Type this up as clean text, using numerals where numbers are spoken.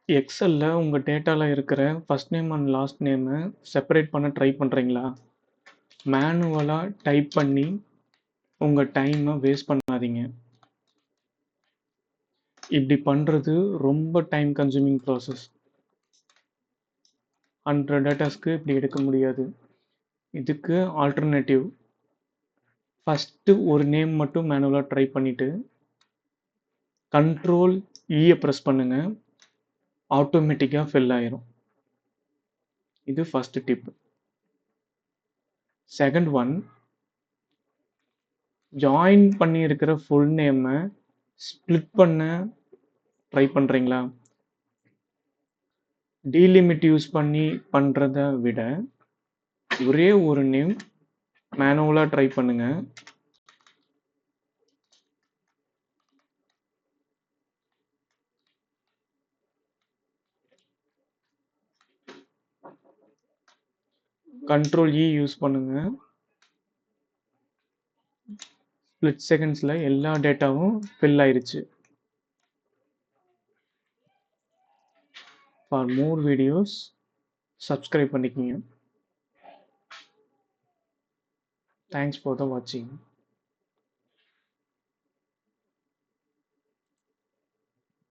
எக்ஸல்ல உங்க டேட்டால இருக்கிற ஃபர்ஸ்ட் நேம் அண்ட் லாஸ்ட் நேம செப்பரேட் பண்ண ட்ரை பண்றீங்களா? மேனுவலா டைப் பண்ணி உங்க டைம வேஸ்ட் பண்ணாதீங்க. இப்படி பண்றது ரொம்ப டைம் கன்சூமிங் ப்ராசஸ். 100 டேட்டாஸ்க்கு இப்படி எடுக்க முடியாது. இதுக்கு ஆல்டர்னேட்டிவ். ஃபர்ஸ்ட் ஒரு நேம் மட்டும் மேனுவலா ட்ரை பண்ணிட்டு கண்ட்ரோல் ஈய பிரஸ் பண்ணுங்க. ஆட்டோமேட்டிக்கா ஃபில் ஆயிரும். இது first tip. Second one, join பண்ணி இருக்கிற ஃபுல் நேம ஸ்ப்ளிட் பண்ண ட்ரை பண்றீங்களா? டீலிமிட் யூஸ் பண்ணி பண்றத விட ஒரே ஒரு நேம் மேனுவலா ட்ரை பண்ணுங்க. கண்ட்ரோல் இ யூஸ் பண்ணுங்க. ஸ்பிளிட் செகண்ட்ஸ்ல எல்லா டேட்டாவும் ஃபில் ஆயிருச்சு. ஃபார் மோர் வீடியோஸ் சப்ஸ்கிரைப் பண்ணிக்கங்க. தேங்க்ஸ் ஃபார் த வாட்சிங்.